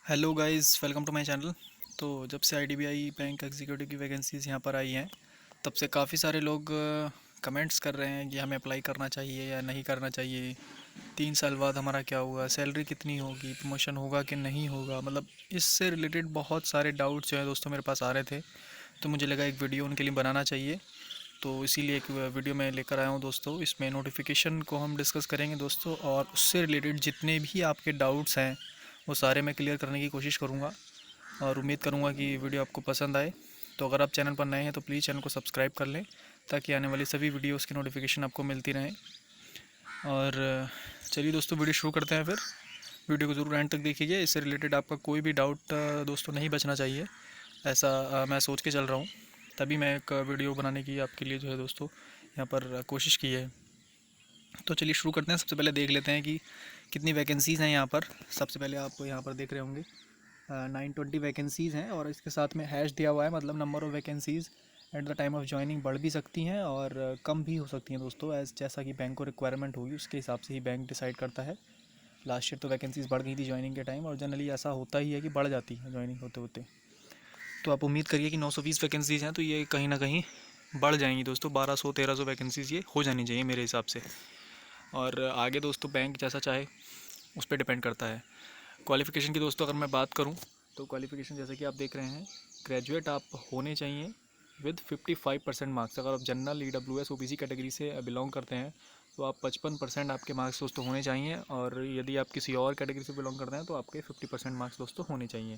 Hello guys, welcome to my channel. तो जब से आईडीबीआई बैंक एग्जीक्यूटिव की वैकेंसीज़ यहाँ पर आई हैं, तब से काफ़ी सारे लोग कमेंट्स कर रहे हैं कि हमें अप्लाई करना चाहिए या नहीं करना चाहिए। 3 साल बाद हमारा क्या होगा, सैलरी कितनी होगी, प्रमोशन होगा कि नहीं होगा। मतलब इससे रिलेटेड बहुत सारे डाउट्स जो हैं दोस्तों मेरे पास आ रहे थे। तो मुझे लगा एक वीडियो उनके लिए बनाना चाहिए। तो इसीलिए एक वीडियो मैं लेकर आया हूँ दोस्तों। इसमें नोटिफिकेशन को हम डिस्कस करेंगे दोस्तों, और उससे रिलेटेड जितने भी आपके डाउट्स हैं वो सारे मैं क्लियर करने की कोशिश करूँगा। और उम्मीद करूँगा कि वीडियो आपको पसंद आए। तो अगर आप चैनल पर नए हैं तो प्लीज़ चैनल को सब्सक्राइब कर लें, ताकि आने वाली सभी वीडियोज़ की नोटिफिकेशन आपको मिलती रहें। और चलिए दोस्तों, वीडियो शुरू करते हैं फिर। वीडियो को ज़रूर एंड तक देखिएगा। इससे रिलेटेड आपका कोई भी डाउट दोस्तों नहीं बचना चाहिए, ऐसा मैं सोच के चल रहा हूँ। तभी मैं एक वीडियो बनाने की आपके लिए जो है दोस्तों यहाँ पर कोशिश की है। तो चलिए शुरू करते हैं। सबसे पहले देख लेते हैं कि कितनी वैकेंसीज़ हैं यहाँ पर। सबसे पहले आप यहाँ पर देख रहे होंगे 920 वैकेंसीज़ हैं, और इसके साथ में हैश दिया हुआ है, मतलब number of vacancies at the time of joining बढ़ भी सकती हैं और कम भी हो सकती हैं दोस्तों। एज जैसा कि बैंक को रिक्वायरमेंट होगी उसके हिसाब से ही बैंक डिसाइड करता है। लास्ट ईयर तो वैकेंसीज़ बढ़ गई थी ज्वाइनिंग के टाइम, और जनरली ऐसा होता ही है कि बढ़ जाती है ज्वाइनिंग होते होते। तो आप उम्मीद करिए कि 920 वैकेंसीज़ हैं, तो ये कहीं ना कहीं बढ़ जाएंगी दोस्तों। 1200-1300 वैकेंसीज़ ये हो जानी चाहिए मेरे हिसाब से। और आगे दोस्तों बैंक जैसा चाहे उस पर डिपेंड करता है। क्वालिफ़िकेशन की दोस्तों अगर मैं बात करूं, तो क्वालिफ़िकेशन जैसे कि आप देख रहे हैं, ग्रेजुएट आप होने चाहिए विद 55% मार्क्स। अगर आप जनरल EWS OBC कैटेगरी से बिलोंग करते हैं तो आप 55% आपके मार्क्स दोस्तों होने चाहिए, और यदि आप किसी और कैटेगरी से बिलोंग करते हैं तो आपके 50% मार्क्स दोस्तों होने चाहिए।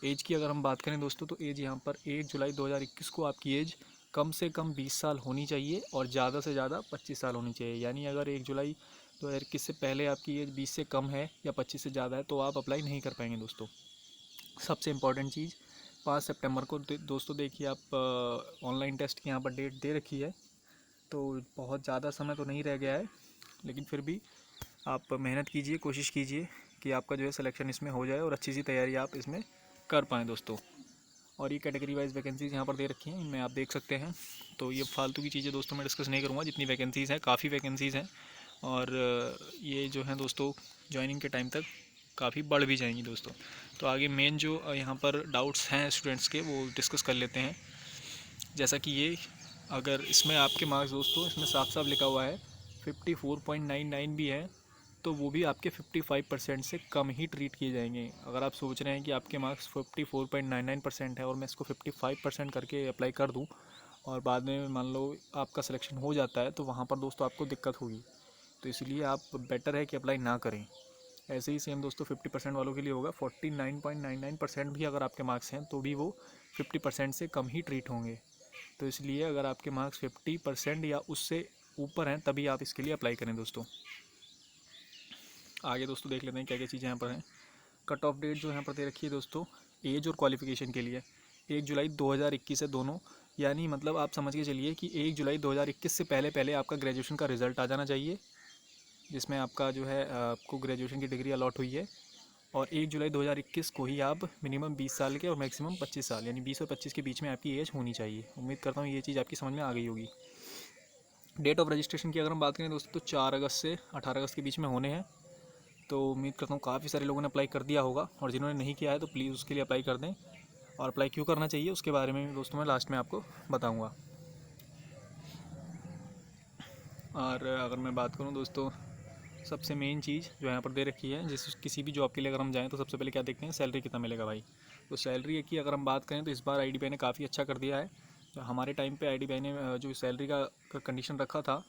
एज की अगर हम बात करें दोस्तों, तो एज यहाँ पर 1 जुलाई 2021 को आपकी एज कम से कम 20 साल होनी चाहिए और ज़्यादा से ज़्यादा 25 साल होनी चाहिए। यानी अगर 1 जुलाई 2021 से पहले आपकी एज 20 से कम है या 25 से ज़्यादा है तो आप अप्लाई नहीं कर पाएंगे दोस्तों। सबसे इम्पॉर्टेंट चीज़, 5 सितंबर को दोस्तों देखिए, आप ऑनलाइन टेस्ट की यहाँ पर डेट दे रखी है, तो बहुत ज़्यादा समय तो नहीं रह गया है। लेकिन फिर भी आप मेहनत कीजिए, कोशिश कीजिए कि आपका जो है सिलेक्शन इसमें हो जाए और अच्छी सी तैयारी आप इसमें कर पाएँ दोस्तों। और ये कैटेगरी वाइज वैकेंसीज़ यहाँ पर दे रखी हैं, इनमें आप देख सकते हैं। तो ये फालतू की चीज़ें दोस्तों मैं डिस्कस नहीं करूँगा। जितनी वैकेंसीज़ हैं, काफ़ी वैकेंसीज़ हैं, और ये जो हैं दोस्तों ज्वाइनिंग के टाइम तक काफ़ी बढ़ भी जाएंगी दोस्तों। तो आगे मेन जो यहाँ पर डाउट्स हैं स्टूडेंट्स के, वो डिस्कस कर लेते हैं। जैसा कि ये, अगर इसमें आपके मार्क्स दोस्तों, इसमें साफ साफ लिखा हुआ है 54.99 भी है, तो वो भी आपके 55% से कम ही ट्रीट किए जाएंगे। अगर आप सोच रहे हैं कि आपके मार्क्स 54.99% है और मैं इसको 55% करके अप्लाई कर दूं, और बाद में मान लो आपका सिलेक्शन हो जाता है, तो वहाँ पर दोस्तों आपको दिक्कत होगी। तो इसलिए आप बेटर है कि अप्लाई ना करें। ऐसे ही सेम दोस्तों 50% वालों के लिए होगा। 49.99% भी अगर आपके मार्क्स हैं तो भी वो 50% से कम ही ट्रीट होंगे। तो इसलिए अगर आपके मार्क्स 50% या उससे ऊपर हैं तभी आप इसके लिए अप्लाई करें दोस्तों। आगे दोस्तों देख लेते हैं क्या क्या चीज़ें यहाँ पर हैं। कट ऑफ डेट जो यहाँ पर दे रखी है दोस्तों, एज और क्वालिफिकेशन के लिए 1 जुलाई 2021 है दोनों। यानी मतलब आप समझ के चलिए कि 1 जुलाई 2021 से पहले पहले आपका ग्रेजुएशन का रिज़ल्ट आ जाना चाहिए, जिसमें आपका जो है आपको ग्रेजुएशन की डिग्री अलॉट हुई है। और 1 जुलाई 2021 को ही आप मिनिमम 20 साल के और मैक्सिमम 25 साल, यानी 20 और 25 के बीच में आपकी एज होनी चाहिए। उम्मीद करता हूँ ये चीज़ आपकी समझ में आ गई होगी। डेट ऑफ रजिस्ट्रेशन की अगर हम बात करें दोस्तों, तो 4 अगस्त से 18 अगस्त के बीच में होने हैं। तो उम्मीद करता हूँ काफ़ी सारे लोगों ने अप्लाई कर दिया होगा, और जिन्होंने नहीं किया है तो प्लीज़ उसके लिए अप्लाई कर दें। और अप्लाई क्यों करना चाहिए उसके बारे में दोस्तों मैं लास्ट में आपको बताऊँगा। और अगर मैं बात करूँ दोस्तों, सबसे मेन चीज़ जो यहाँ पर दे रखी है, जिस किसी भी जॉब के लिए अगर हम जाएँ तो सबसे पहले क्या देखते हैं, सैलरी कितना मिलेगा भाई। तो सैलरी की अगर हम बात करें तो इस बार आईडीबीआई ने काफ़ी अच्छा कर दिया है। तो हमारे टाइम पे आईडीबीआई ने जो सैलरी का कंडीशन रखा था,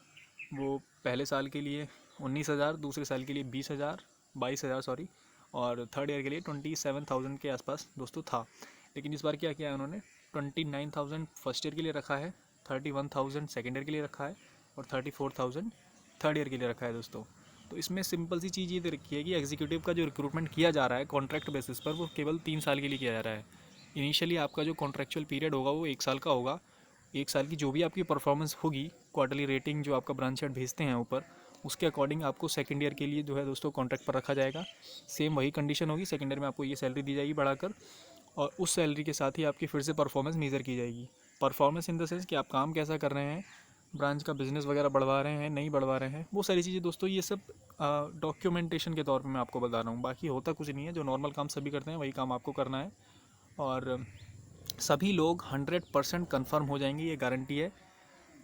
वो पहले साल के लिए 19,000, दूसरे साल के लिए 20,000, 22,000 सॉरी, और थर्ड ईयर के लिए 27,000 के आसपास दोस्तों था। लेकिन इस बार क्या किया है उन्होंने, 29,000 फर्स्ट ईयर के लिए रखा है, 31,000 सेकेंड ईयर के लिए रखा है, और 34,000 थर्ड ईयर के लिए रखा है दोस्तों। तो इसमें सिंपल सी चीज़ ये दे रखी है कि एग्जीक्यूटिव का जो रिक्रूटमेंट किया जा रहा है कॉन्ट्रैक्ट बेसिस पर, वो केवल 3 साल के लिए किया जा रहा है। इनिशियली आपका जो कॉन्ट्रैक्चुअल पीरियड होगा वो 1 साल का होगा। 1 साल की जो भी आपकी परफॉर्मेंस होगी, क्वार्टरली रेटिंग जो आपका ब्रांच हेड भेजते हैं ऊपर, उसके अकॉर्डिंग आपको सेकेंड ईयर के लिए जो है दोस्तों कॉन्ट्रैक्ट पर रखा जाएगा। सेम वही कंडीशन होगी, सेकेंड ईयर में आपको ये सैलरी दी जाएगी बढ़ाकर, और उस सैलरी के साथ ही आपकी फिर से परफॉर्मेंस मेज़र की जाएगी। परफॉर्मेंस इन द सेंस कि आप काम कैसा कर रहे हैं, ब्रांच का बिज़नेस वगैरह बढ़वा रहे हैं, नहीं बढ़वा रहे हैं, वो सारी चीज़ें दोस्तों ये सब डॉक्यूमेंटेशन के तौर पे मैं आपको बता रहा हूँ। बाकी होता कुछ नहीं है, जो नॉर्मल काम सभी करते हैं वही काम आपको करना है। और सभी लोग 100% कन्फर्म हो जाएंगे, ये गारंटी है।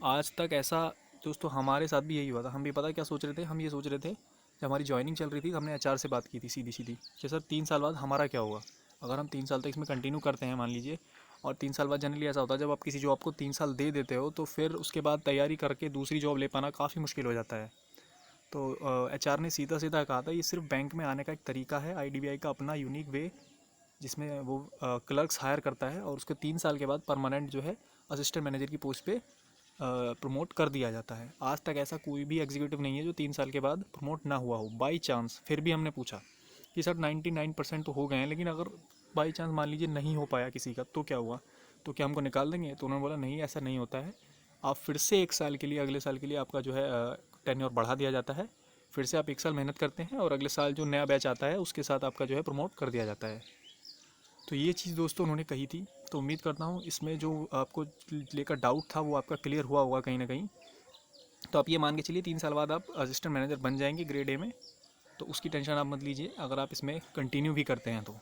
आज तक ऐसा दोस्तों हमारे साथ भी यही हुआ था। हम भी पता क्या सोच रहे थे, हम ये सोच रहे थे जब हमारी जॉइनिंग चल रही थी, हमने एचआर से बात की थी सीधी सीधी कि सर 3 साल बाद हमारा क्या होगा। अगर हम 3 साल तक इसमें कंटिन्यू करते हैं मान लीजिए, और 3 साल बाद जनरली ऐसा होता है जब आप किसी जॉब को 3 साल दे देते हो तो फिर उसके बाद तैयारी करके दूसरी जॉब ले पाना काफ़ी मुश्किल हो जाता है। तो एचआर ने सीधा सीधा कहा था ये सिर्फ बैंक में आने का एक तरीका है, आईडीबीआई का अपना यूनिक वे, जिसमें वो क्लर्क्स हायर करता है और उसके 3 साल के बाद परमानेंट जो है असिस्टेंट मैनेजर की पोस्ट पे प्रमोट कर दिया जाता है। आज तक ऐसा कोई भी एग्जीक्यूटिव नहीं है जो 3 साल के बाद प्रमोट ना हुआ हो बाई चांस। फिर भी हमने पूछा कि सर 99% तो हो गए हैं, लेकिन अगर बाई चांस मान लीजिए नहीं हो पाया किसी का तो क्या हुआ, तो क्या हमको निकाल देंगे। तो उन्होंने बोला नहीं, ऐसा नहीं होता है, आप फिर से 1 साल के लिए, अगले साल के लिए आपका जो है टेन्योर बढ़ा दिया जाता है। फिर से आप 1 साल मेहनत करते हैं और अगले साल जो नया बैच आता है उसके साथ आपका जो है प्रमोट कर दिया जाता है। तो ये चीज़ दोस्तों उन्होंने कही थी। तो उम्मीद करता हूँ इसमें जो आपको लेकर डाउट था वो आपका क्लियर हुआ होगा कहीं ना कहीं। तो आप ये मान के चलिए 3 साल बाद आप असिस्टेंट मैनेजर बन जाएंगे ग्रेड ए में। तो उसकी टेंशन आप मत लीजिए अगर आप इसमें कंटिन्यू भी करते हैं तो।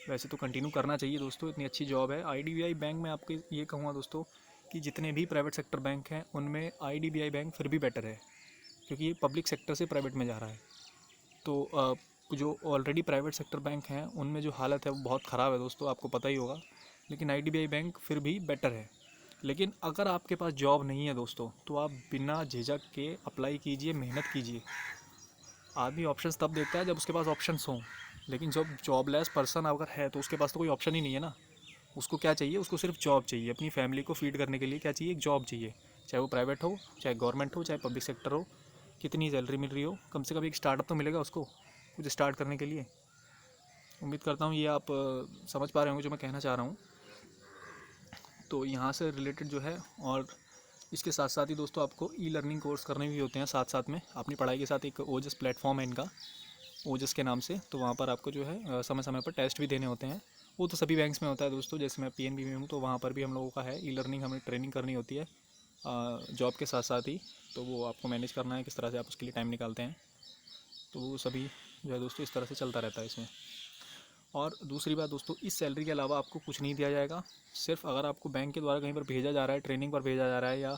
वैसे तो कंटिन्यू करना चाहिए दोस्तों, इतनी अच्छी जॉब है। आईडीबीआई बैंक में आपको ये कहूँगा दोस्तों कि जितने भी प्राइवेट सेक्टर बैंक हैं उनमें आईडीबीआई बैंक फिर भी बेटर है, क्योंकि ये पब्लिक सेक्टर से प्राइवेट में जा रहा है। तो जो ऑलरेडी प्राइवेट सेक्टर बैंक हैं उनमें जो हालत है वो बहुत ख़राब है दोस्तों, आपको पता ही होगा। लेकिन आईडीबीआई बैंक फिर भी बेटर है। लेकिन अगर आपके पास जॉब नहीं है दोस्तों तो आप बिना झिझक के अप्लाई कीजिए, मेहनत कीजिए। आदमी ऑप्शंस तब देता है जब उसके पास ऑप्शंस हों, लेकिन जब जॉबलेस पर्सन अगर है तो उसके पास तो कोई ऑप्शन ही नहीं है ना। उसको क्या चाहिए, उसको सिर्फ जॉब चाहिए, अपनी फैमिली को फीड करने के लिए क्या चाहिए, एक जॉब चाहिए। चाहे वो प्राइवेट हो, चाहे गवर्नमेंट हो, चाहे पब्लिक सेक्टर हो, कितनी सैलरी मिल रही हो, कम से कम एक स्टार्टअप तो मिलेगा उसको कुछ स्टार्ट करने के लिए। उम्मीद करता हूँ ये आप समझ पा रहे होंगे जो मैं कहना चाह रहा हूँ। तो यहाँ से रिलेटेड जो है, और इसके साथ साथ ही दोस्तों आपको ई लर्निंग कोर्स करने भी होते हैं साथ साथ में अपनी पढ़ाई के साथ। एक ओजस प्लेटफॉर्म है इनका, ओजस के नाम से। तो वहाँ पर आपको जो है समय समय पर टेस्ट भी देने होते हैं। वो तो सभी बैंक्स में होता है दोस्तों, जैसे मैं पीएनबी में हूँ तो वहाँ पर भी हम लोगों का है ई लर्निंग, हमें ट्रेनिंग करनी होती है जॉब के साथ साथ ही। तो वो आपको मैनेज करना है किस तरह से आप उसके लिए टाइम निकालते हैं। तो वो सभी जो है दोस्तों इस तरह से चलता रहता है इसमें। और दूसरी बात दोस्तों, इस सैलरी के अलावा आपको कुछ नहीं दिया जाएगा। सिर्फ अगर आपको बैंक के द्वारा कहीं पर भेजा जा रहा है, ट्रेनिंग पर भेजा जा रहा है, या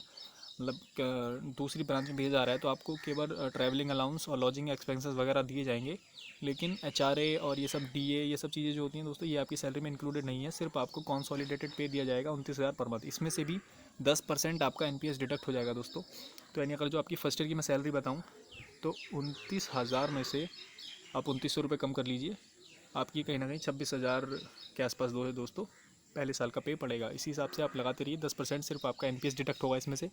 मतलब दूसरी ब्रांच में भेजा जा रहा है, तो आपको केवल ट्रैवलिंग अलाउंस और लॉजिंग एक्सपेंसेस वगैरह दिए जाएंगे। लेकिन एचआरए और ये सब डीए, ये सब चीज़ें जो होती हैं दोस्तों, ये आपकी सैलरी में इंक्लूडेड नहीं है। सिर्फ आपको कॉन्सोलिडेटेड पे दिया जाएगा 29,000 पर मंथ। इसमें से भी 10% आपका एनपीएस डिडक्ट हो जाएगा दोस्तों। तो यानी अगर जो आपकी फर्स्ट ईयर की मैं सैलरी बताऊँ तो 29,000 में से आप 2900 रुपये कम कर लीजिए, आपकी कहीं ना कहीं 26,000 के आसपास दो है दोस्तों पहले साल का पे पड़ेगा। इसी हिसाब से आप लगाते रहिए, 10% सिर्फ आपका एनपीएस डिडक्ट होगा इसमें से।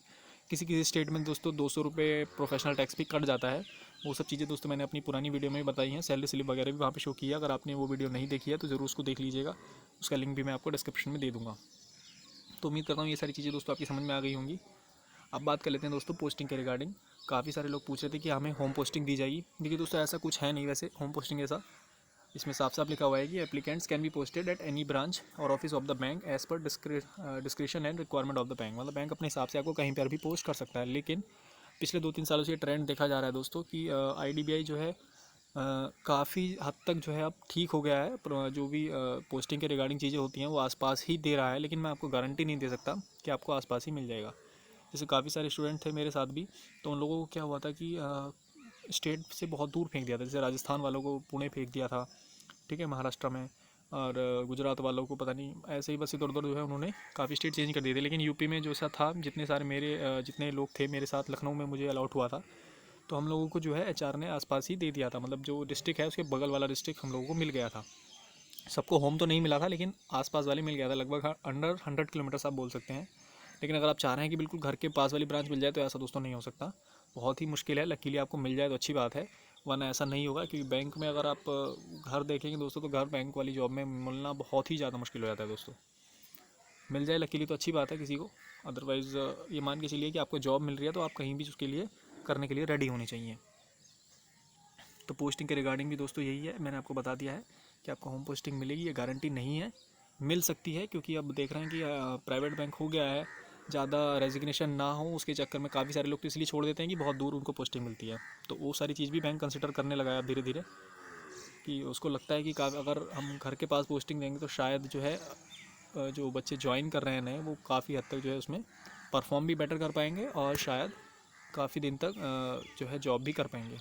किसी किसी स्टेट में दोस्तों 200 रुपये प्रोफेशनल टैक्स भी कट जाता है। वो सब चीज़ें दोस्तों मैंने अपनी पुरानी वीडियो में भी बताई हैं, सैलरी स्लिप वगैरह भी वहाँ पे शो किया। अगर आपने वो वीडियो नहीं देखी है तो ज़रूर उसको देख लीजिएगा, उसका लिंक भी मैं आपको डिस्क्रिप्शन में दे दूँगा। तो उम्मीद करता हूँ ये सारी चीज़ें दोस्तों आपकी समझ में आ गई होंगी। अब बात कर लेते हैं दोस्तों पोस्टिंग के रिगार्डिंग। काफ़ी सारे लोग पूछ रहे थे कि हमें होम पोस्टिंग दी जाएगी। देखिए दोस्तों ऐसा कुछ है नहीं वैसे होम पोस्टिंग ऐसा। इसमें साफ साफ लिखा हुआ है कि applicants can be posted at any branch और office of the bank as per description and requirement of the bank. मतलब बैंक अपने हिसाब से आपको कहीं पर भी पोस्ट कर सकता है। लेकिन पिछले 2-3 सालों से ये ट्रेंड देखा जा रहा है दोस्तों कि आईडीबीआई जो है काफ़ी हद तक जो है अब ठीक हो गया है। जो भी पोस्टिंग के रिगार्डिंग चीज़ें होती हैं वो आसपास ही दे रहा है, लेकिन मैं आपको गारंटी नहीं दे सकता कि आपको आसपास ही मिल जाएगा। जैसे काफ़ी सारे स्टूडेंट थे मेरे साथ भी, तो उन लोगों को क्या हुआ था कि स्टेट से बहुत दूर फेंक दिया था। जैसे राजस्थान वालों को पुणे फेंक दिया था, ठीक है, महाराष्ट्र में, और गुजरात वालों को पता नहीं, ऐसे ही बस इधर उधर जो है उन्होंने काफ़ी स्टेट चेंज कर दिए थे। लेकिन यूपी में जो सा था, जितने सारे मेरे जितने लोग थे मेरे साथ लखनऊ में मुझे अलॉट हुआ था, तो हम लोगों को जो है एचआर ने आसपास ही दे दिया था। मतलब जो डिस्ट्रिक्ट है उसके बगल वाला डिस्ट्रिक्ट हम लोगों को मिल गया था। सबको होम तो नहीं मिला था लेकिन आसपास वाले मिल गया था, लगभग अंडर 100 किलोमीटर्स आप बोल सकते हैं। लेकिन अगर आप चाह रहे हैं कि बिल्कुल घर के पास वाली ब्रांच मिल जाए तो ऐसा दोस्तों नहीं हो सकता, बहुत ही मुश्किल है। लकीली आपको मिल जाए तो अच्छी बात है, वरना ऐसा नहीं होगा। क्योंकि बैंक में अगर आप घर देखेंगे दोस्तों तो घर बैंक वाली जॉब में मिलना बहुत ही ज़्यादा मुश्किल हो जाता है दोस्तों। मिल जाए लकीली तो अच्छी बात है किसी को, अदरवाइज़ ये मान के चलिए कि आपको जॉब मिल रही है तो आप कहीं भी उसके लिए करने के लिए रेडी होनी चाहिए। तो पोस्टिंग के रिगार्डिंग भी दोस्तों यही है, मैंने आपको बता दिया है कि आपको होम पोस्टिंग मिलेगी। ये गारंटी नहीं है, मिल सकती है, क्योंकि अब देख रहे हैं कि प्राइवेट बैंक हो गया है ज़्यादा रेजिग्नेशन ना हो उसके चक्कर में काफ़ी सारे लोग तो इसलिए छोड़ देते हैं कि बहुत दूर उनको पोस्टिंग मिलती है। तो वो सारी चीज़ भी बैंक कंसिडर करने लगा है अब धीरे धीरे, कि उसको लगता है कि अगर हम घर के पास पोस्टिंग देंगे तो शायद जो है जो बच्चे ज्वाइन कर रहे हैं नए वो काफ़ी हद तक जो है उसमें परफॉर्म भी बेटर कर पाएंगे और शायद काफ़ी दिन तक जो है जॉब भी कर पाएंगे।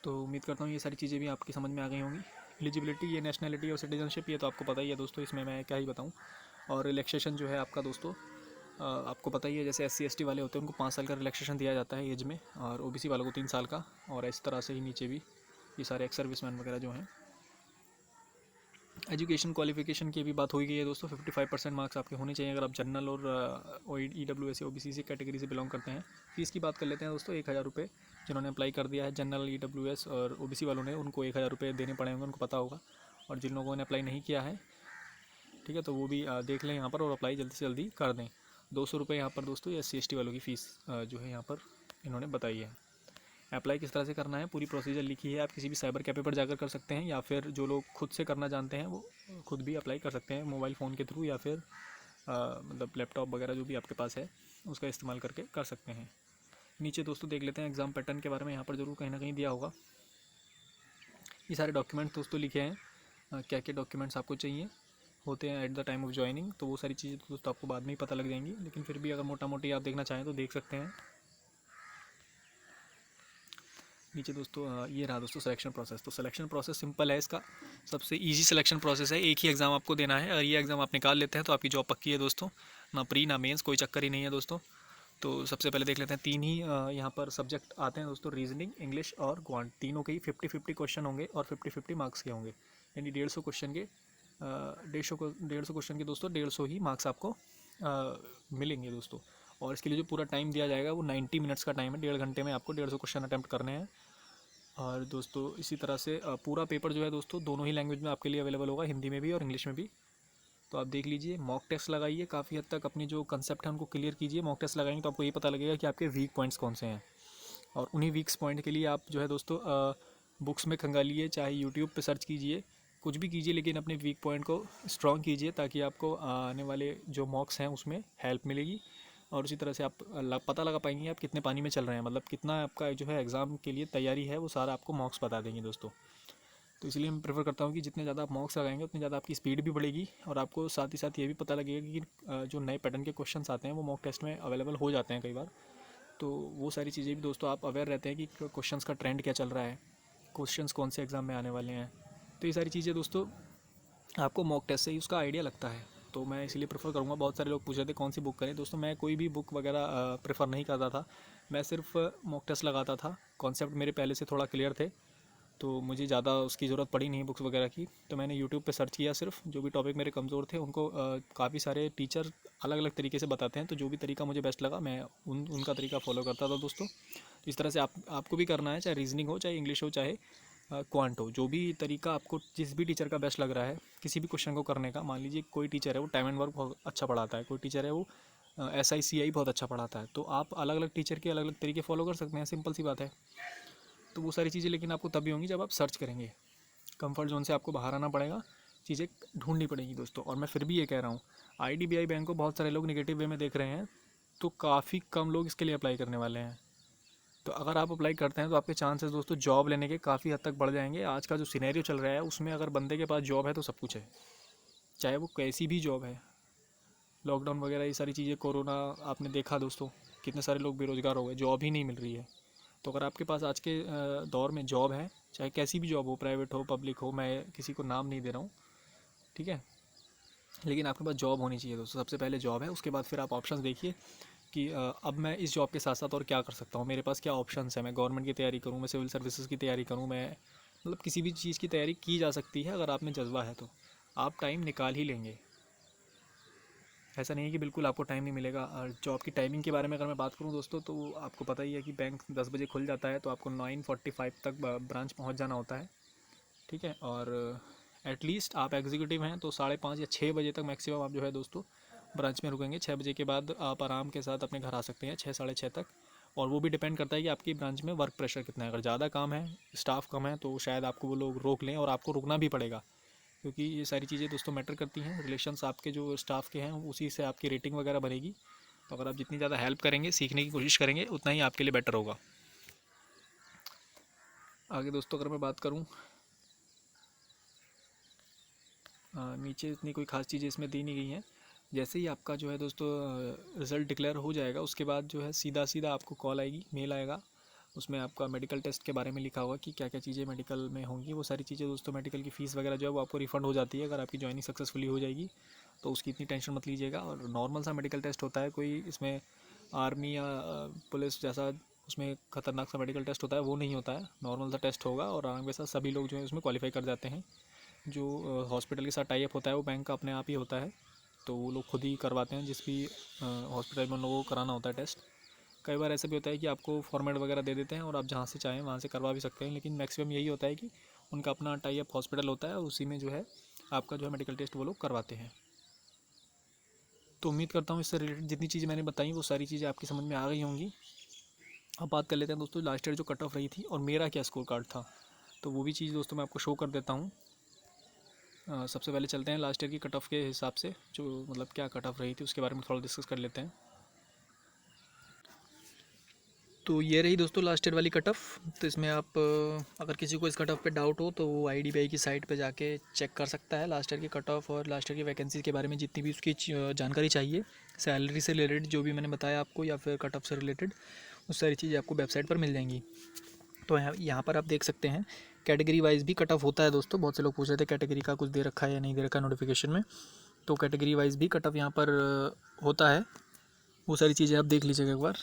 तो उम्मीद करता हूँ ये सारी चीज़ें भी आपकी समझ में आ गई होंगी। एलिजिबिलिटी, ये नेशनलिटी और सिटीजनशिप, ये तो आपको पता ही है दोस्तों, इसमें मैं क्या ही बताऊँ। और रिलैक्सेशन जो है आपका दोस्तों आपको पता ही है, जैसे SC ST वाले होते हैं उनको 5 साल का रिलैक्सेशन दिया जाता है एज में, और OBC वालों को 3 साल का, और इस तरह से ही नीचे भी ये सारे एक्स सर्विसमैन वगैरह जो हैं। एजुकेशन क्वालिफिकेशन की भी बात हो गई है दोस्तों। 55% मार्क्स आपके होने चाहिए अगर आप जनरल और EWS या OBC कैटेगरी से बिलोंग करते हैं। फीस की बात कर लेते हैं दोस्तों। 1000 रुपये जिन्होंने अप्लाई कर दिया है जनरल, EWS और OBC वालों ने, उनको 1000 रुपये देने पड़े होंगे, उनको पता होगा। और जिन लोगों ने अप्लाई नहीं किया है, ठीक है, तो वो भी देख लें यहाँ पर और अप्लाई जल्दी से जल्दी कर दें। 200 रुपये यहाँ पर दोस्तों SC ST वालों की फ़ीस जो है यहाँ पर इन्होंने बताई है। अप्लाई किस तरह से करना है पूरी प्रोसीजर लिखी है, आप किसी भी साइबर कैफ़े पर जाकर कर सकते हैं, या फिर जो लोग खुद से करना जानते हैं वो खुद भी अप्लाई कर सकते हैं मोबाइल फ़ोन के थ्रू, या फिर मतलब लैपटॉप वगैरह जो भी आपके पास है उसका इस्तेमाल करके कर सकते हैं। नीचे दोस्तों देख लेते हैं एग्ज़ाम पैटर्न के बारे में, यहाँ पर ज़रूर कहीं ना कहीं दिया होगा। ये सारे डॉक्यूमेंट्स दोस्तों लिखे हैं, क्या क्या डॉक्यूमेंट्स आपको चाहिए होते हैं at the time of joining, तो वो सारी चीज़ें दोस्तों आपको बाद में ही पता लग जाएंगी, लेकिन फिर भी अगर मोटा मोटी आप देखना चाहें तो देख सकते हैं। नीचे दोस्तों ये रहा दोस्तों सिलेक्शन प्रोसेस। तो सिलेक्शन प्रोसेस सिंपल है इसका, सबसे इजी सिलेक्शन प्रोसेस है। एक ही एग्ज़ाम आपको देना है, और ये एग्ज़ाम आप निकाल लेते हैं तो आपकी जॉब पक्की है दोस्तों। ना प्री ना मेंस, कोई चक्कर ही नहीं है दोस्तों। तो सबसे पहले देख लेते हैं, 3 ही यहाँ पर सब्जेक्ट आते हैं दोस्तों, रीजनिंग, इंग्लिश और क्वांट। तीनों के ही 50-50 क्वेश्चन होंगे और 50-50 मार्क्स के होंगे, यानी 150 क्वेश्चन के 150 क्वेश्चन के दोस्तों 150 ही मार्क्स आपको मिलेंगे दोस्तों। और इसके लिए जो पूरा टाइम दिया जाएगा वो 90 मिनट्स का टाइम है। 1.5 घंटे में आपको 150 क्वेश्चन अटैम्प्ट करने हैं। और दोस्तों इसी तरह से पूरा पेपर जो है दोस्तों दोनों ही लैंग्वेज में आपके लिए अवेलेबल होगा, हिंदी में भी और इंग्लिश में भी। तो आप देख लीजिए, मॉक टेस्ट लगाइए, काफ़ी हद तक अपनी जो कंसेप्ट है उनको क्लियर कीजिए। मॉक टेस्ट लगाएंगे तो आपको ये पता लगेगा कि आपके वीक पॉइंट्स कौन से हैं, और उन्हीं वीक्स पॉइंट के लिए आप जो है दोस्तों बुक्स में खंगालिए, चाहे यूट्यूब पे सर्च कीजिए, कुछ भी कीजिए, लेकिन अपने वीक पॉइंट को स्ट्रॉन्ग कीजिए, ताकि आपको आने वाले जो मॉक्स हैं उसमें हेल्प मिलेगी। और उसी तरह से आप पता लगा पाएंगे आप कितने पानी में चल रहे हैं, मतलब कितना आपका जो है एग्ज़ाम के लिए तैयारी है, वो सारा आपको मॉक्स बता देंगे दोस्तों। तो इसलिए मैं प्रेफर करता हूँ कि जितने ज़्यादा आप मॉक्स लगाएंगे उतनी ज़्यादा आपकी स्पीड भी बढ़ेगी, और आपको साथ ही साथ ये भी पता लगेगा कि जो नए पैटर्न के क्वेश्चंस आते हैं वो मॉक टेस्ट में अवेलेबल हो जाते हैं कई बार। तो वो सारी चीज़ें भी दोस्तों आप अवेयर रहते हैं कि क्वेश्चंस का ट्रेंड क्या चल रहा है, क्वेश्चंस कौन से एग्ज़ाम में आने वाले हैं। तो ये सारी चीज़ें दोस्तों आपको मॉक टेस्ट से ही उसका आइडिया लगता है। तो मैं इसलिए प्रेफर करूँगा। बहुत सारे लोग पूछ रहे थे कौन सी बुक करें दोस्तों, मैं कोई भी बुक वगैरह प्रेफर नहीं करता था, मैं सिर्फ मॉक टेस्ट लगाता था। कॉन्सेप्ट मेरे पहले से थोड़ा क्लियर थे, तो मुझे ज़्यादा उसकी ज़रूरत पड़ी नहीं बुक्स वगैरह की। तो मैंने यूट्यूब पे सर्च किया, सिर्फ जो भी टॉपिक मेरे कमज़ोर थे उनको काफ़ी सारे टीचर अलग अलग तरीके से बताते हैं, तो जो भी तरीका मुझे बेस्ट लगा मैं उनका तरीका फॉलो करता था दोस्तों। तो इस तरह से आपको भी करना है, चाहे रीजनिंग हो, चाहे इंग्लिश हो, चाहे क्वांट हो, जो भी तरीका आपको जिस भी टीचर का बेस्ट लग रहा है किसी भी क्वेश्चन को करने का। मान लीजिए कोई टीचर है वो टाइम एंड वर्क बहुत अच्छा पढ़ाता है, कोई टीचर है वो SI CI बहुत अच्छा पढ़ाता है, तो आप अलग अलग टीचर के अलग अलग तरीके फॉलो कर सकते हैं, सिंपल सी बात है। तो वो सारी चीज़ें लेकिन आपको तभी होंगी जब आप सर्च करेंगे, कंफर्ट जोन से आपको बाहर आना पड़ेगा, चीज़ें ढूंढनी पड़ेंगी दोस्तों। और मैं फिर भी ये कह रहा हूँ, IDBI बैंक को बहुत सारे लोग निगेटिव वे में देख रहे हैं, तो काफ़ी कम लोग इसके लिए अप्लाई करने वाले हैं। तो अगर आप अप्लाई करते हैं तो आपके चांसेस दोस्तों जॉब लेने के काफ़ी हद तक बढ़ जाएंगे। आज का जो सिनेरियो चल रहा है उसमें अगर बंदे के पास जॉब है तो सब कुछ है, चाहे वो कैसी भी जॉब है। लॉकडाउन वगैरह ये सारी चीज़ें, कोरोना आपने देखा दोस्तों, कितने सारे लोग बेरोज़गार हो गए, जॉब ही नहीं मिल रही है। तो अगर आपके पास आज के दौर में जॉब है, चाहे कैसी भी जॉब हो, प्राइवेट हो, पब्लिक हो, मैं किसी को नाम नहीं दे रहा हूँ, ठीक है, लेकिन आपके पास जॉब होनी चाहिए दोस्तों। सबसे पहले जॉब है, उसके बाद फिर आप ऑप्शंस देखिए कि अब मैं इस जॉब के साथ साथ और क्या कर सकता हूँ, मेरे पास क्या ऑप्शंस है। मैं गवर्नमेंट की तैयारी करूँ, मैं सिविल सर्विसेज की तैयारी करूँ, मैं मतलब किसी भी चीज़ की तैयारी की जा सकती है अगर आप में जज्बा है तो। आप टाइम निकाल ही लेंगे, ऐसा नहीं है कि बिल्कुल आपको टाइम नहीं मिलेगा। और जॉब की टाइमिंग के बारे में अगर मैं बात करूँ दोस्तों, तो आपको पता ही है कि बैंक 10 बजे खुल जाता है, तो आपको 9:45 तक ब्रांच पहुँच जाना होता है, ठीक है। और एटलीस्ट आप एग्जीक्यूटिव हैं तो 5:30 या 6 बजे तक मैक्सिमम आप जो है दोस्तों ब्रांच में रुकेंगे। 6 बजे के बाद आप आराम के साथ अपने घर आ सकते हैं 6 साढ़े 6 तक। और वो भी डिपेंड करता है कि आपकी ब्रांच में वर्क प्रेशर कितना है। अगर ज़्यादा काम है, स्टाफ कम है, तो शायद आपको वो लोग रोक लें, और आपको रुकना भी पड़ेगा, क्योंकि ये सारी चीज़ें दोस्तों मैटर करती हैं। रिलेशंस आपके जो स्टाफ के हैं उसी से आपकी रेटिंग वगैरह बनेगी। तो अगर आप जितनी ज़्यादा हेल्प करेंगे, सीखने की कोशिश करेंगे, उतना ही आपके लिए बेटर होगा। आगे दोस्तों अगर मैं बात करूँ, नीचे इतनी कोई ख़ास चीज़ें इसमें दी नहीं गई हैं। जैसे ही आपका जो है दोस्तों रिज़ल्ट डिक्लेयर हो जाएगा, उसके बाद जो है सीधा सीधा आपको कॉल आएगी, मेल आएगा। उसमें आपका मेडिकल टेस्ट के बारे में लिखा होगा कि क्या क्या चीज़ें मेडिकल में होंगी। वो सारी चीज़ें दोस्तों, मेडिकल की फ़ीस वगैरह जो है वो आपको रिफ़ंड हो जाती है अगर आपकी जॉइनिंग सक्सेसफुली हो जाएगी। तो उसकी इतनी टेंशन मत लीजिएगा। और नॉर्मल सा मेडिकल टेस्ट होता है, कोई इसमें आर्मी या पुलिस जैसा उसमें ख़तरनाक सा मेडिकल टेस्ट होता है वो नहीं होता है। नॉर्मल सा टेस्ट होगा और आराम के साथ सभी लोग जो है उसमें क्वालिफाई कर जाते हैं। जो हॉस्पिटल के साथ टाई अप होता है वो बैंक का अपने आप ही होता है, तो वो लोग खुद ही करवाते हैं। जिस भी हॉस्पिटल में उन लोगों को कराना होता है टेस्ट। कई बार ऐसा भी होता है कि आपको फॉर्मेट वगैरह दे देते हैं और आप जहाँ से चाहें वहाँ से करवा भी सकते हैं, लेकिन मैक्सिमम यही होता है कि उनका अपना टाई अप हॉस्पिटल होता है और उसी में जो है आपका जो है मेडिकल टेस्ट वो लोग करवाते हैं। तो उम्मीद करता हूँ इससे रिलेटेड जितनी चीज़ें मैंने बताई वो सारी चीज़ें आपकी समझ में आ गई होंगी। अब बात कर लेते हैं दोस्तों लास्ट ईयर जो कट ऑफ रही थी और मेरा क्या स्कोर कार्ड था। तो वो भी चीज़ दोस्तों मैं आपको शो कर देता हूँ। सबसे पहले चलते हैं लास्ट ईयर की कट ऑफ के हिसाब से, जो मतलब क्या कट ऑफ रही थी उसके बारे में थोड़ा डिस्कस कर लेते हैं। तो ये रही दोस्तों लास्ट ईयर वाली कट ऑफ। तो इसमें आप अगर किसी को इस कट ऑफ पे डाउट हो तो वो IDBI की साइट पे जाके चेक कर सकता है लास्ट ईयर की कट ऑफ और लास्ट ईयर की वैकेंसीज़ के बारे में जितनी भी उसकी जानकारी चाहिए, सैलरी से रिलेटेड जो भी मैंने बताया आपको या फिर कट ऑफ से रिलेटेड, उस सारी चीज़ें आपको वेबसाइट पर मिल जाएंगी। तो यहाँ पर आप देख सकते हैं कैटेगरी वाइज भी कट ऑफ होता है दोस्तों। बहुत से लोग पूछ रहे थे कैटेगरी का कुछ दे रखा है या नहीं दे रखा है नोटिफिकेशन में। तो कैटेगरी वाइज भी कट ऑफ यहाँ पर होता है। वो सारी चीज़ें आप देख लीजिएगा एक बार।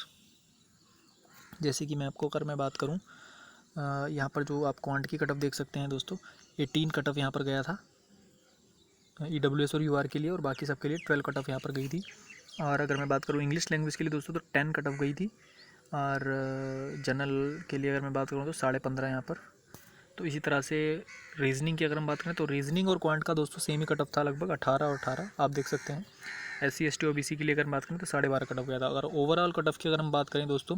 जैसे कि मैं आपको अगर मैं बात करूँ, यहाँ पर जो आप क्वांट की कट ऑफ देख सकते हैं दोस्तों, 18 कट ऑफ यहाँ पर गया था EWS और UR के लिए, और बाकी सब के लिए 12 कट ऑफ यहाँ पर गई थी। और अगर मैं बात करूँ इंग्लिश लैंग्वेज के लिए दोस्तों तो 10 कट ऑफ गई थी। और जनरल के लिए अगर मैं बात करूँ तो 15.5 यहाँ पर। तो इसी तरह से रीजनिंग की अगर हम बात करें तो रीजनिंग और क्वांट का दोस्तों सेम ही कट ऑफ था, लगभग 18 और 18 आप देख सकते हैं। SC ST OBC के लिए अगर बात करें तो 12.5 कट ऑफ गया था। अगर ओवरऑल कट ऑफ की अगर हम बात करें दोस्तों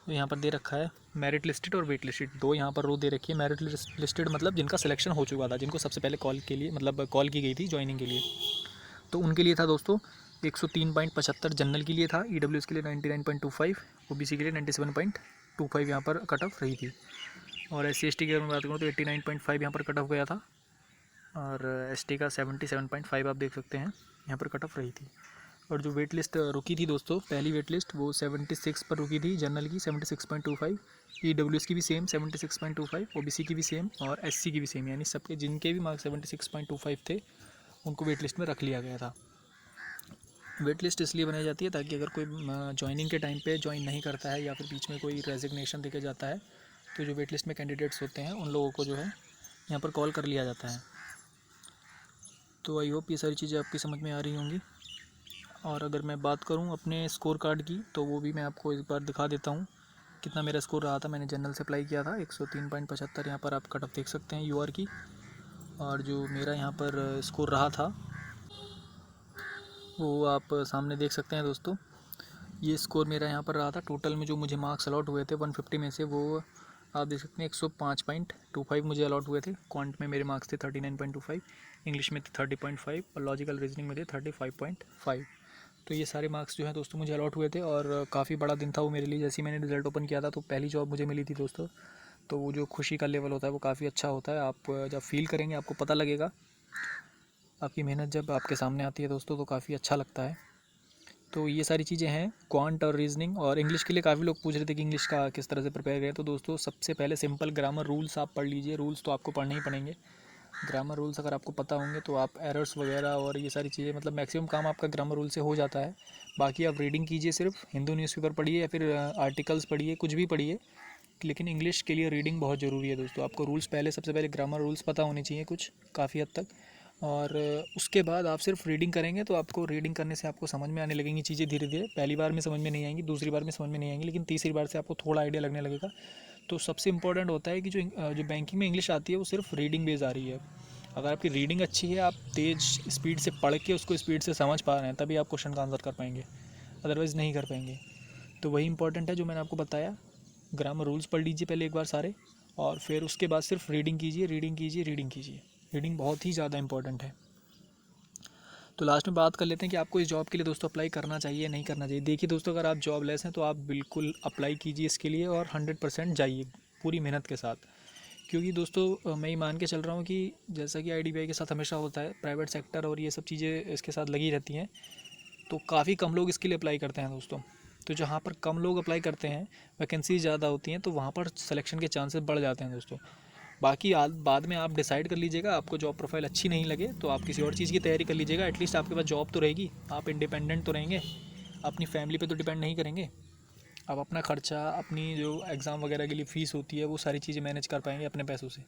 तो यहाँ पर दे रखा है मेरिट लिस्टेड और वेट लिस्टेड, दो यहाँ पर रो दे रखी है। मेरिट लिस्टेड मतलब जिनका सिलेक्शन हो चुका था, जिनको सबसे पहले कॉल के लिए मतलब कॉल की गई थी ज्वाइनिंग के लिए, तो उनके लिए था दोस्तों 103.75 जनरल के लिए था, EWS के लिए 99.25, OBC के लिए 97.25 यहाँ पर कट ऑफ रही थी। और SC ST की अगर मैं बात करूँ तो 89.5 यहाँ पर कट ऑफ गया था। और ST का 77.5 आप देख सकते हैं यहाँ पर कट ऑफ रही थी। और जो वेट लिस्ट रुकी थी दोस्तों, पहली वेट लिस्ट वो 76 पर रुकी थी, जनरल की 76.25, EWS की भी सेम 76.25, OBC की भी सेम और SC की भी सेम, यानी सबके जिनके भी मार्क्स 76.25 थे उनको वेट लिस्ट में रख लिया गया था। वेट लिस्ट इसलिए बनाई जाती है ताकि अगर कोई ज्वाइनिंग के टाइम पे ज्वाइन नहीं करता है या फिर बीच में कोई रेजिग्नेशन देके जाता है तो जो वेट लिस्ट में कैंडिडेट्स होते हैं उन लोगों को जो है यहाँ पर कॉल कर लिया जाता है। तो आई होप ये सारी चीज़ें आपकी समझ में आ रही होंगी। और अगर मैं बात करूँ अपने स्कोर कार्ड की तो वो भी मैं आपको एक बार दिखा देता हूँ कितना मेरा स्कोर रहा था। मैंने जनरल से अप्लाई किया था 103.75, यहाँ पर आप कट ऑफ देख सकते हैं UR की। और जो मेरा यहाँ पर स्कोर रहा था वो आप सामने देख सकते हैं दोस्तों। ये स्कोर मेरा यहाँ पर रहा था। टोटल में जो मुझे मार्क्स अलॉट हुए थे 150 में से, वो आप देख सकते हैं 105.25 मुझे अलॉट हुए थे। क्वांट में मेरे मार्क्स थे 39.25, इंग्लिश में थे 30.5 और लॉजिकल रीजनिंग में थे 35.5। तो ये सारे मार्क्स जो है दोस्तों मुझे अलॉट हुए थे और काफ़ी बड़ा दिन था वो मेरे लिए। जैसे ही मैंने रिज़ल्ट ओपन किया था तो पहली जॉब मुझे मिली थी दोस्तों, तो वो जो खुशी का लेवल होता है वो काफ़ी अच्छा होता है। आप जब फील करेंगे आपको पता लगेगा, आपकी मेहनत जब आपके सामने आती है दोस्तों तो काफ़ी अच्छा लगता है। तो ये सारी चीज़ें हैं क्वांट और रीजनिंग। और इंग्लिश के लिए काफ़ी लोग पूछ रहे थे कि इंग्लिश का किस तरह से प्रिपेयर करें। तो दोस्तों सबसे पहले सिंपल ग्रामर रूल्स आप पढ़ लीजिए। रूल्स तो आपको पढ़ने ही पड़ेंगे। ग्रामर रूल्स अगर आपको पता होंगे तो आप एरर्स वगैरह और ये सारी चीज़ें, मतलब मैक्सिमम काम आपका ग्रामर रूल से हो जाता है। बाकी आप रीडिंग कीजिए, सिर्फ हिंदू न्यूज़पेपर पढ़िए या फिर आर्टिकल्स पढ़िए, कुछ भी पढ़िए, लेकिन इंग्लिश के लिए रीडिंग बहुत ज़रूरी है दोस्तों। आपको रूल्स पहले सबसे पहले ग्रामर रूल्स पता होने चाहिए कुछ काफ़ी हद तक, और उसके बाद आप सिर्फ रीडिंग करेंगे तो आपको रीडिंग करने से आपको समझ में आने लगेंगी चीज़ें धीरे धीरे। पहली बार में समझ में नहीं आएंगी, दूसरी बार में समझ में नहीं आएंगी, लेकिन तीसरी बार से आपको थोड़ा आइडिया लगने लगेगा। तो सबसे इंपॉर्टेंट होता है कि जो बैंकिंग में इंग्लिश आती है वो सिर्फ रीडिंग बेस आ रही है। अगर आपकी रीडिंग अच्छी है, आप तेज़ स्पीड से पढ़ के उसको स्पीड से समझ पा रहे हैं, तभी आप क्वेश्चन का आंसर कर पाएंगे, अदरवाइज़ नहीं कर पाएंगे। तो वही इंपॉर्टेंट है जो मैंने आपको बताया। ग्रामर रूल्स पढ़ लीजिए पहले एक बार सारे, और फिर उसके बाद सिर्फ रीडिंग कीजिए, रीडिंग कीजिए, रीडिंग कीजिए। रीडिंग बहुत ही ज़्यादा इंपॉर्टेंट है। तो लास्ट में बात कर लेते हैं कि आपको इस जॉब के लिए दोस्तों अप्लाई करना चाहिए नहीं करना चाहिए। देखिए दोस्तों, अगर आप जॉबलेस हैं तो आप बिल्कुल अप्लाई कीजिए इसके लिए और 100% जाइए पूरी मेहनत के साथ। क्योंकि दोस्तों मैं ये मान के चल रहा हूँ कि जैसा कि IDBI के साथ हमेशा होता है, प्राइवेट सेक्टर और ये सब चीज़ें इसके साथ लगी रहती हैं, तो काफ़ी कम लोग इसके लिए अप्लाई करते हैं दोस्तों। तो जहाँ पर कम लोग अप्लाई करते हैं, वैकेंसी ज़्यादा होती हैं, तो वहाँ पर सिलेक्शन के चांसेस बढ़ जाते हैं दोस्तों। बाकी बाद में आप डिसाइड कर लीजिएगा, आपको जॉब प्रोफाइल अच्छी नहीं लगे तो आप किसी और चीज़ की तैयारी कर लीजिएगा। एटलीस्ट आपके पास जॉब तो रहेगी, आप इंडिपेंडेंट तो रहेंगे, अपनी फैमिली पे तो डिपेंड नहीं करेंगे। आप अपना खर्चा, अपनी जो एग्ज़ाम वगैरह के लिए फ़ीस होती है, वो सारी चीज़ें मैनेज कर पाएंगे अपने पैसों से।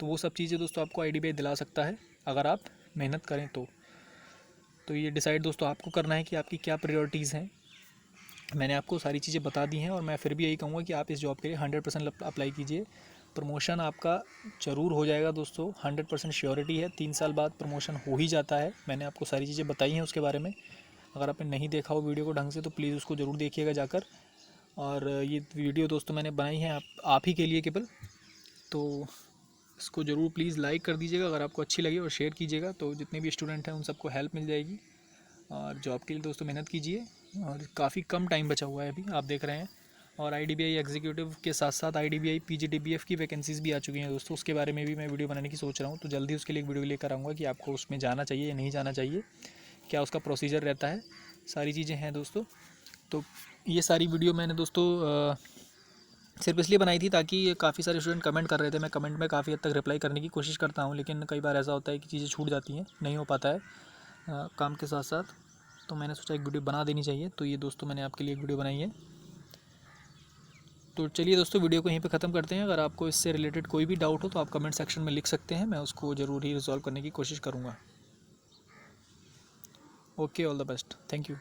तो वो सब चीज़ें दोस्तों आपको IDBI दिला सकता है अगर आप मेहनत करें तो ये डिसाइड दोस्तों आपको करना है कि आपकी क्या प्रायोरिटीज़ हैं। मैंने आपको सारी चीज़ें बता दी हैं और मैं फिर भी यही कहूँगा कि आप इस जॉब के लिए 100% अप्लाई कीजिए। प्रमोशन आपका ज़रूर हो जाएगा दोस्तों, 100% श्योरिटी है। 3 साल बाद प्रमोशन हो ही जाता है। मैंने आपको सारी चीज़ें बताई हैं उसके बारे में। अगर आपने नहीं देखा हो वीडियो को ढंग से तो प्लीज़ उसको ज़रूर देखिएगा जाकर। और ये वीडियो दोस्तों मैंने बनाई है आप ही के लिए केवल, तो इसको ज़रूर प्लीज़ लाइक कर दीजिएगा अगर आपको अच्छी लगी, और शेयर कीजिएगा तो जितने भी स्टूडेंट हैं उन सबको हेल्प मिल जाएगी। और जॉब के लिए दोस्तों मेहनत कीजिए, और काफ़ी कम टाइम बचा हुआ है अभी, आप देख रहे हैं। और IDBI एग्जीक्यूटिव के साथ साथ IDBI PGDBF की वैकेंसीज़ भी आ चुकी हैं दोस्तों। उसके बारे में भी मैं वीडियो बनाने की सोच रहा हूँ, तो जल्दी उसके लिए एक वीडियो लेकर आऊँगा कि आपको उसमें जाना चाहिए या नहीं जाना चाहिए, क्या उसका प्रोसीजर रहता है, सारी चीज़ें हैं दोस्तों। तो ये सारी वीडियो मैंने दोस्तों सिर्फ इसलिए बनाई थी ताकि काफ़ी सारे स्टूडेंट कमेंट कर रहे थे। मैं कमेंट में काफ़ी हद तक रिप्लाई करने की कोशिश करता हूँ, लेकिन कई बार ऐसा होता है कि चीज़ें छूट जाती हैं, नहीं हो पाता है काम के साथ साथ। तो मैंने सोचा एक वीडियो बना देनी चाहिए, तो ये दोस्तों मैंने आपके लिए एक वीडियो बनाई है। तो चलिए दोस्तों, वीडियो को यहीं पे ख़त्म करते हैं। अगर आपको इससे रिलेटेड कोई भी डाउट हो तो आप कमेंट सेक्शन में लिख सकते हैं, मैं उसको ज़रूर ही रिजॉल्व करने की कोशिश करूँगा। Okay, all the best, thank you.